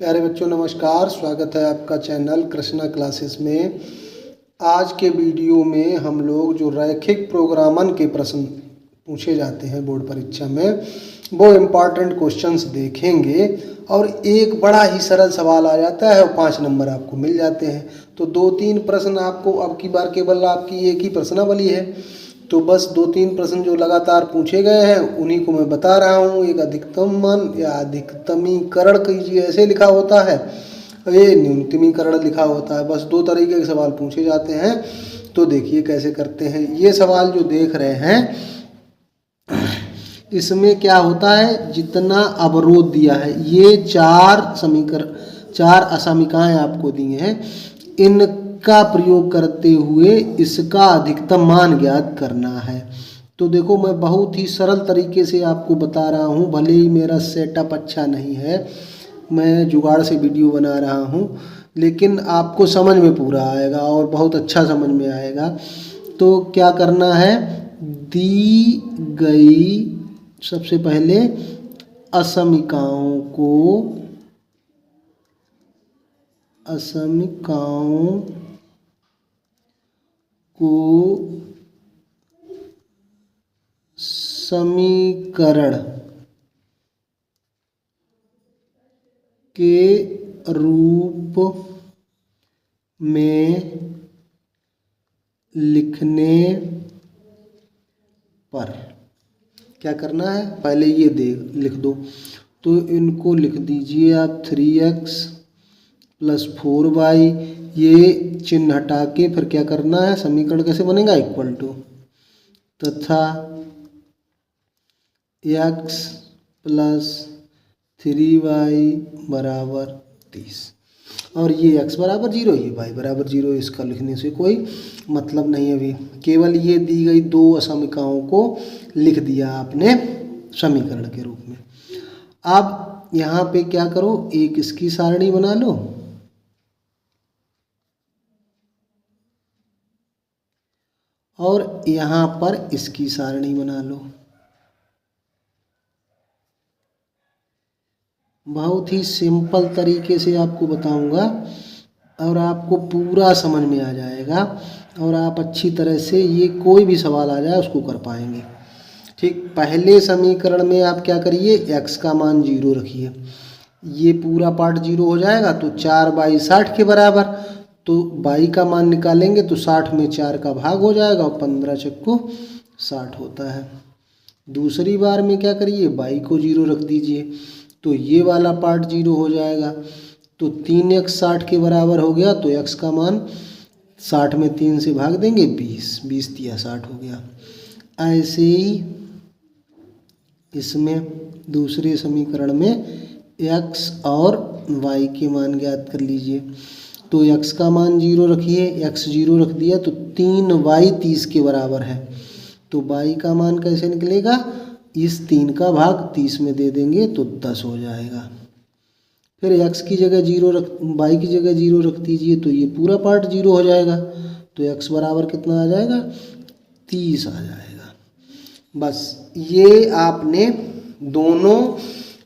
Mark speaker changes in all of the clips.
Speaker 1: प्यारे बच्चों नमस्कार, स्वागत है आपका चैनल कृष्णा क्लासेस में। आज के वीडियो में हम लोग जो रैखिक प्रोग्रामन के प्रश्न पूछे जाते हैं बोर्ड परीक्षा में वो इम्पॉर्टेंट क्वेश्चंस देखेंगे और एक बड़ा ही सरल सवाल आ जाता है और 5 नंबर आपको मिल जाते हैं। तो 2-3 प्रश्न आपको अब की बार केवल आपकी एक ही प्रश्नावली है, तो बस 2-3 प्रश्न जो लगातार पूछे गए हैं उन्हीं को मैं बता रहा हूँ। एक अधिकतम मान या अधिकतमीकरण कीजिए ऐसे लिखा होता है, ये न्यूनतमीकरण लिखा होता है। बस 2 तरीके के सवाल पूछे जाते हैं। तो देखिए कैसे करते हैं। ये सवाल जो देख रहे हैं इसमें क्या होता है, जितना अवरोध दिया है, ये 4 असमीकाएँ आपको दी हैं, इनका प्रयोग करते हुए इसका अधिकतम मान ज्ञात करना है। तो देखो मैं बहुत ही सरल तरीके से आपको बता रहा हूँ, भले ही मेरा सेटअप अच्छा नहीं है, मैं जुगाड़ से वीडियो बना रहा हूँ, लेकिन आपको समझ में पूरा आएगा और बहुत अच्छा समझ में आएगा। तो क्या करना है, दी गई सबसे पहले असमीकाओं को समीकरण के रूप में लिखने पर क्या करना है, पहले ये लिख दो। तो इनको लिख दीजिए आप 3x + 4y, ये चिन्ह हटा के फिर क्या करना है, समीकरण कैसे बनेगा, इक्वल टू तथा x + 3y = 30 और ये x = 0, ये y = 0। इसका लिखने से कोई मतलब नहीं। अभी केवल ये दी गई 2 असमीकाओं को लिख दिया आपने समीकरण के रूप में। अब यहाँ पे क्या करो, एक इसकी सारणी बना लो और यहाँ पर इसकी सारणी बना लो। बहुत ही सिंपल तरीके से आपको बताऊंगा और आपको पूरा समझ में आ जाएगा और आप अच्छी तरह से ये कोई भी सवाल आ जाए उसको कर पाएंगे। ठीक, पहले समीकरण में आप क्या करिए, x का मान 0 रखिए, ये पूरा पार्ट 0 हो जाएगा तो 4y 60 के बराबर। तो y का मान निकालेंगे तो 60 में 4 का भाग हो जाएगा और 15 चक्कू 60 होता है। दूसरी बार में क्या करिए, y को 0 रख दीजिए, तो ये वाला पार्ट 0 हो जाएगा। तो 3x 60 के बराबर हो गया, तो x का मान 60 में 3 से भाग देंगे 20 3 60 हो गया। ऐसे ही इसमें दूसरे समीकरण में x और y के मान ज्ञात कर लीजिए। तो x का मान 0 रखिए, x 0 रख दिया तो 3y 30 के बराबर है। तो y का मान कैसे निकलेगा, इस 3 का भाग 30 में दे देंगे तो 10 हो जाएगा। फिर x की जगह 0 y की जगह 0 रख दीजिए तो ये पूरा पार्ट 0 हो जाएगा। तो x बराबर कितना आ जाएगा, 30 आ जाएगा। बस ये आपने दोनों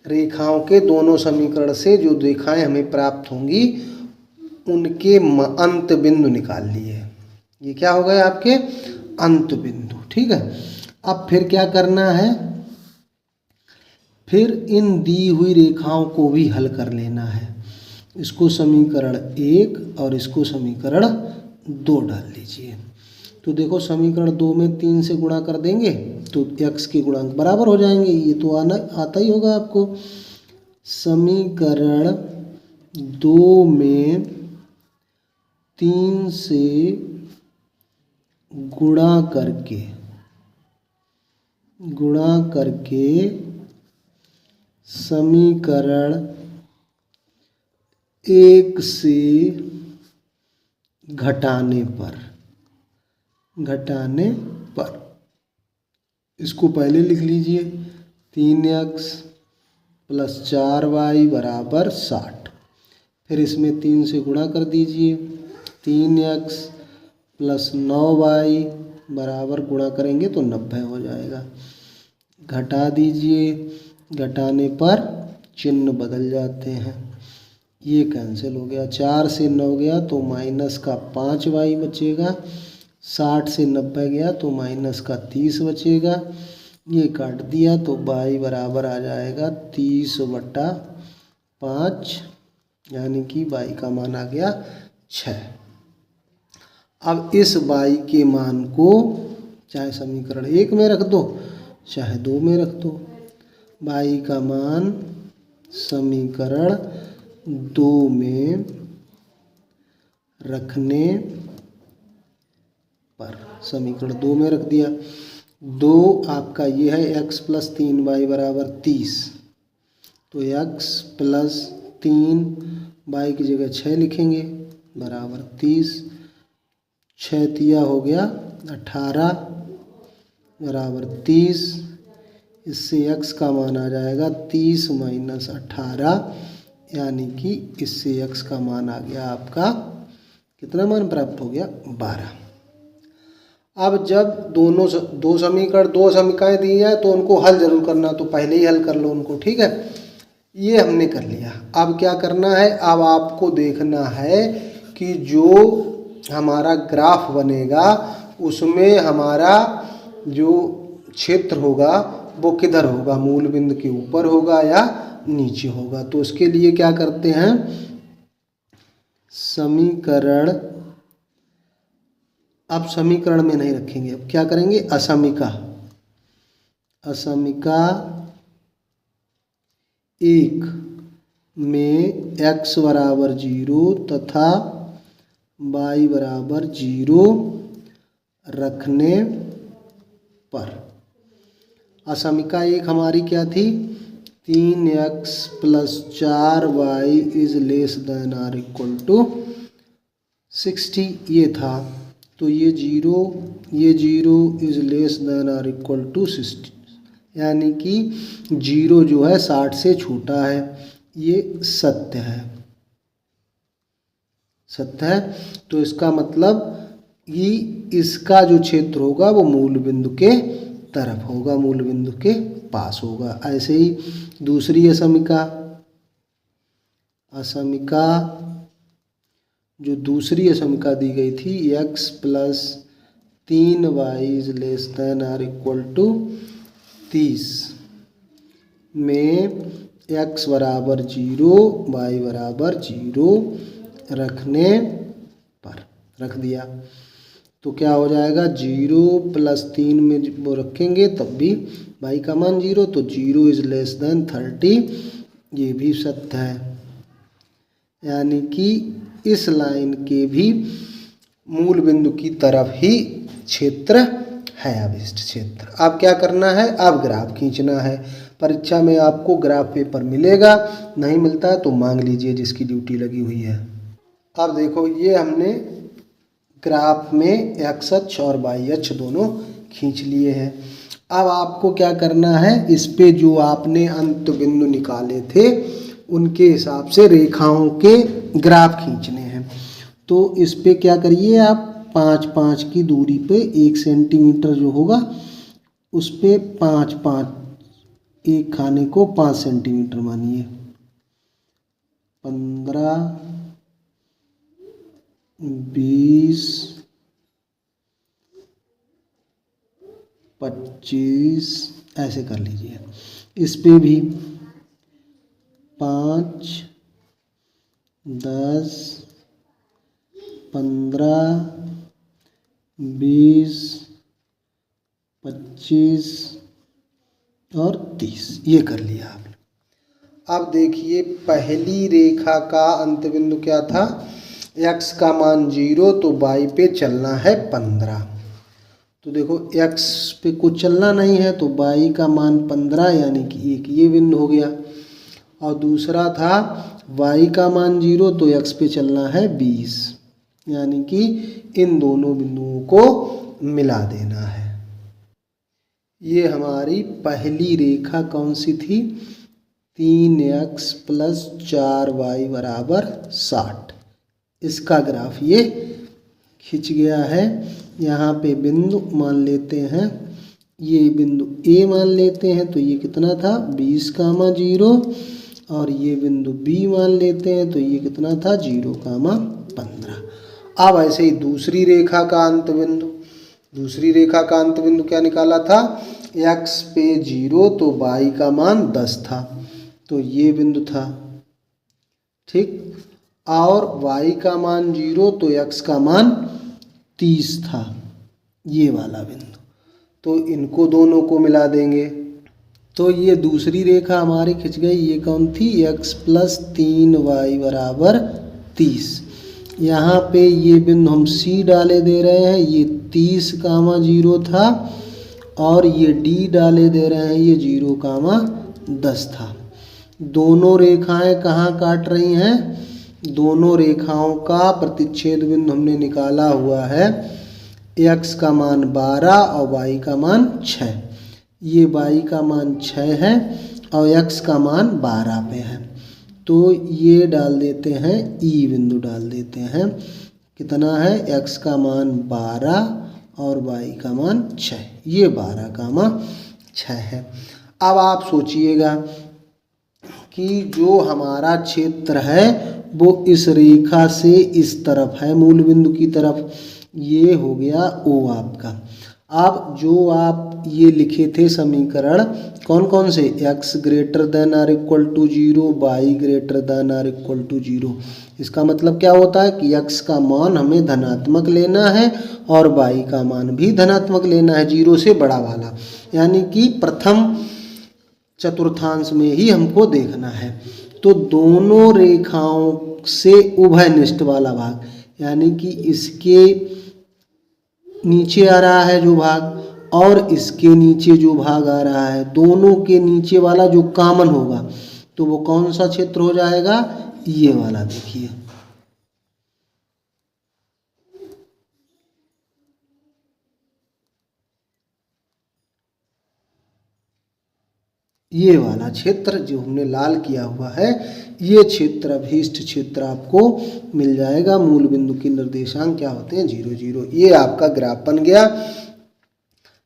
Speaker 1: रेखाओं के दोनों समीकरण से जो रेखाएं हमें प्राप्त होंगी उनके अंत बिंदु निकाल लिए। ये क्या हो गए आपके अंत बिंदु। ठीक है, अब फिर क्या करना है, फिर इन दी हुई रेखाओं को भी हल कर लेना है। इसको समीकरण 1 और इसको समीकरण 2 डाल लीजिए। तो देखो समीकरण 2 में 3 से गुणा कर देंगे तो x के गुणांक बराबर हो जाएंगे। ये तो आता ही होगा आपको। समीकरण 2 में 3 से गुणा करके समीकरण 1 से घटाने पर इसको पहले लिख लीजिए, 3x + 4y = 60। फिर इसमें 3 से गुणा कर दीजिए, 3x + 9y बराबर गुणा करेंगे तो 90 हो जाएगा। घटा दीजिए, घटाने पर चिन्ह बदल जाते हैं। ये कैंसिल हो गया, 4 से 9 गया तो माइनस का 5y बचेगा, 60 से 90 गया तो माइनस का 30 बचेगा। ये काट दिया तो y बराबर आ जाएगा 30/5, यानी कि y का मान आ गया 6। अब इस y के मान को चाहे समीकरण 1 में रख दो चाहे 2 में रख दो, y का मान समीकरण 2 में रखने पर, समीकरण 2 में रख दिया, 2 आपका ये है x + 3y बराबर 30, तो x + 3 y की जगह 6 लिखेंगे बराबर 30, 6 तिया हो गया 18 बराबर 30। इससे x का मान आ जाएगा 30 - 18, यानी कि इससे x का मान आ गया आपका, कितना मान प्राप्त हो गया 12। अब जब दो समीकरण दी जाए तो उनको हल जरूर करना, तो पहले ही हल कर लो उनको, ठीक है। ये हमने कर लिया। अब क्या करना है, अब आपको देखना है कि जो हमारा ग्राफ बनेगा उसमें हमारा जो क्षेत्र होगा वो किधर होगा, मूल बिंदु के ऊपर होगा या नीचे होगा। तो उसके लिए क्या करते हैं, समीकरण, अब समीकरण में नहीं रखेंगे, अब क्या करेंगे, असमीका 1 में x बराबर 0 तथा y बराबर 0 रखने पर, असमीका 1 हमारी क्या थी, 3x + 4y ≤ 60 ये था। तो ये 0 ≤ 60, यानी कि 0 जो है 60 से छोटा है, ये सत्य है। तो इसका मतलब कि इसका जो क्षेत्र होगा वो मूल बिंदु के तरफ होगा, मूल बिंदु के पास होगा। ऐसे ही दूसरी असमीका जो दूसरी असमीका दी गई थी, x + 3y ≤ 30 में x बराबर 0 y बराबर 0 रखने पर, रख दिया तो क्या हो जाएगा, 0 + 3 में वो रखेंगे तब भी y का मान 0, तो 0 > 30, ये भी सत्य है। यानी कि इस लाइन के भी मूल बिंदु की तरफ ही क्षेत्र है, अभिष्ट क्षेत्र। अब क्या करना है, अब ग्राफ खींचना है। परीक्षा में आपको ग्राफ पेपर मिलेगा, नहीं मिलता है तो मांग लीजिए जिसकी ड्यूटी लगी हुई है। अब देखो, ये हमने ग्राफ में x अक्ष और y अक्ष दोनों खींच लिए हैं। अब आपको क्या करना है, इस पे जो आपने अंत बिंदु निकाले थे उनके हिसाब से रेखाओं के ग्राफ खींचने हैं। तो इस पे क्या करिए, आप 5-5 की दूरी पे 1 सेंटीमीटर जो होगा उस पे 5-5, एक खाने को 5 सेंटीमीटर मानिए, 15, 20, 25 ऐसे कर लीजिए। इस पे भी 5, 10, 15, 20, 25 और 30, ये कर लिया आपने। अब देखिए, पहली रेखा का अंत बिंदु क्या था, x का मान 0 तो y पे चलना है 15। तो देखो, x पे कुछ चलना नहीं है तो y का मान 15, यानी कि एक ये बिंदु हो गया। और दूसरा था y का मान 0 तो x पे चलना है 20, यानी कि इन दोनों बिंदुओं को मिला देना है। ये हमारी पहली रेखा कौन सी थी, 3x + 4y बराबर 60। इसका ग्राफ ये खिंच गया है। यहाँ पे बिंदु मान लेते हैं, ये बिंदु A मान लेते हैं, तो ये कितना था, 20, 0, और ये बिंदु बी मान लेते हैं, तो ये कितना था 0,15। अब ऐसे ही दूसरी रेखा का अंत बिंदु, दूसरी रेखा का अंत बिंदु क्या निकाला था, x पे 0 तो y का मान 10 था, तो ये बिंदु था, ठीक। और y का मान 0 तो x का मान 30 था, ये वाला बिंदु। तो इनको दोनों को मिला देंगे, तो ये दूसरी रेखा हमारी खिंच गई। ये कौन थी, x + 3y = 30। यहाँ पे ये बिंदु हम C डाले दे रहे हैं, ये 30,0 था, और ये D डाले दे रहे हैं, ये 0,10 था। दोनों रेखाएं कहाँ काट रही हैं, दोनों रेखाओं का प्रतिच्छेद बिंदु हमने निकाला हुआ है, x का मान 12 और y का मान 6। ये y का मान 6 है और x का मान 12 पे है, तो ये डाल देते हैं, E बिंदु डाल देते हैं। कितना है, x का मान 12 और y का मान 6, ये 12,6 है। अब आप सोचिएगा कि जो हमारा क्षेत्र है वो इस रेखा से इस तरफ है, मूल बिंदु की तरफ, ये हो गया O आपका। अब जो आप ये लिखे थे समीकरण कौन कौन से, x > ≤ 0, y > 0। इसका मतलब क्या होता है कि x का मान हमें धनात्मक लेना है और y का मान भी धनात्मक लेना है, 0 से बड़ा वाला, यानी कि प्रथम चतुर्थांश में ही हमको देखना है। तो दोनों रेखाओं से उभयनिष्ठ वाला भाग, यानी कि इसके नीचे आ रहा है जो भाग और इसके नीचे जो भाग आ रहा है, दोनों के नीचे वाला जो कॉमन होगा, तो वो कौन सा क्षेत्र हो जाएगा, ये वाला। देखिए ये वाला क्षेत्र जो हमने लाल किया हुआ है, ये क्षेत्र अभीष्ट क्षेत्र आपको मिल जाएगा। मूल बिंदु के निर्देशांक क्या होते हैं, 0, 0। ये आपका ग्राफ बन गया।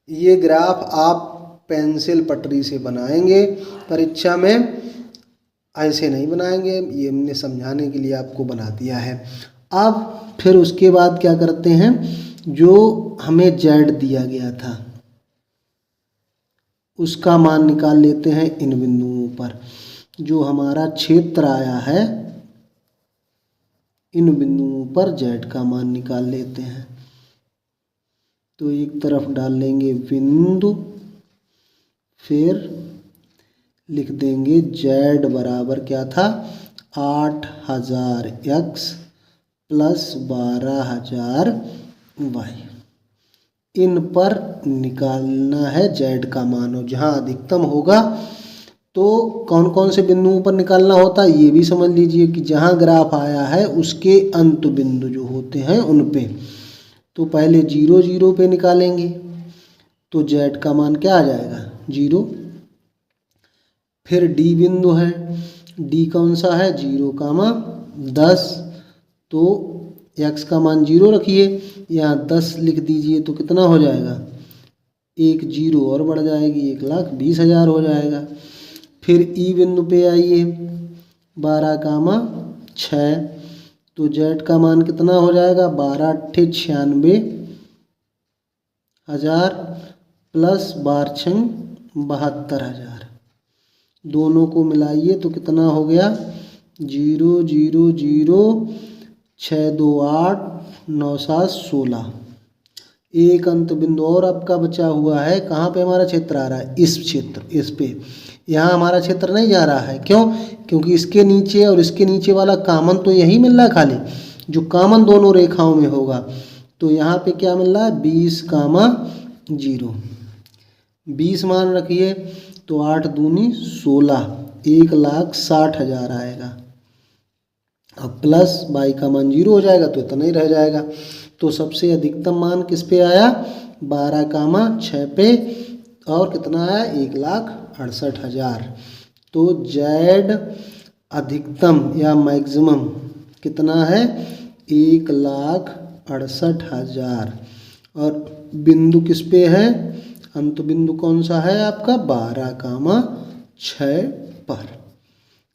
Speaker 1: ये ग्राफ आप पेंसिल पटरी से बनाएंगे, परीक्षा में ऐसे नहीं बनाएंगे, ये हमने समझाने के लिए आपको बना दिया है। अब फिर उसके बाद क्या करते हैं, जो हमें Z दिया गया था उसका मान निकाल लेते हैं इन बिंदुओं पर। जो हमारा क्षेत्र आया है, इन बिंदुओं पर Z का मान निकाल लेते हैं। तो एक तरफ डाल लेंगे बिंदु, फिर लिख देंगे Z बराबर क्या था, 8000x + 12,000y। इन पर निकालना है Z का मान, और जहाँ अधिकतम होगा तो कौन कौन से बिंदुओं पर निकालना होता है ये भी समझ लीजिए कि जहाँ ग्राफ आया है उसके अंत बिंदु जो होते हैं उन पे। तो पहले 0, 0 पे निकालेंगे, तो Z का मान क्या आ जाएगा, 0। फिर D बिंदु है, D कौन सा है, 0,10। तो x का मान 0 रखिए, यहाँ 10 लिख दीजिए, तो कितना हो जाएगा, एक 0 और बढ़ जाएगी, 1,20,000 हो जाएगा। फिर E बिंदु पे आइए, 12,6। तो Z का मान कितना हो जाएगा, 12 × 8 = 96,000 + 12 × 6 = 72,000। दोनों को मिलाइए तो कितना हो गया, 0, 0, 0, 6, 2, 8, 9, 7, 16। एक अंत बिंदु और आपका बचा हुआ है। कहाँ पे हमारा क्षेत्र आ रहा है, इस क्षेत्र, इस पे। यहाँ हमारा क्षेत्र नहीं जा रहा है, क्यों, क्योंकि इसके नीचे और इसके नीचे वाला कॉमन तो यही मिल रहा है, खाली जो कॉमन दोनों रेखाओं में होगा। तो यहाँ पे क्या मिल रहा है, 20,0। 20 मान रखिए, तो 8 दूनी 16, 1,60,000 आएगा। अब प्लस y का मान 0 हो जाएगा, तो इतना ही रह जाएगा। तो सबसे अधिकतम मान किस पे आया, 12,6 पे, और कितना आया, 1,68,000। तो Z अधिकतम या मैक्सिमम कितना है, 1,68,000। और बिंदु किस पे है, अंत बिंदु कौन सा है आपका, 12,6 पर।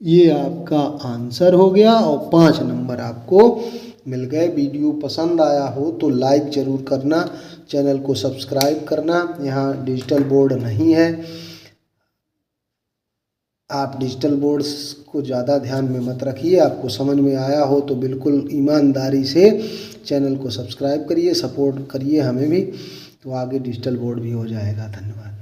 Speaker 1: ये आपका आंसर हो गया और 5 नंबर आपको मिल गए। वीडियो पसंद आया हो तो लाइक ज़रूर करना, चैनल को सब्सक्राइब करना। यहाँ डिजिटल बोर्ड नहीं है, आप डिजिटल बोर्ड्स को ज़्यादा ध्यान में मत रखिए। आपको समझ में आया हो तो बिल्कुल ईमानदारी से चैनल को सब्सक्राइब करिए, सपोर्ट करिए हमें भी, तो आगे डिजिटल बोर्ड भी हो जाएगा। धन्यवाद।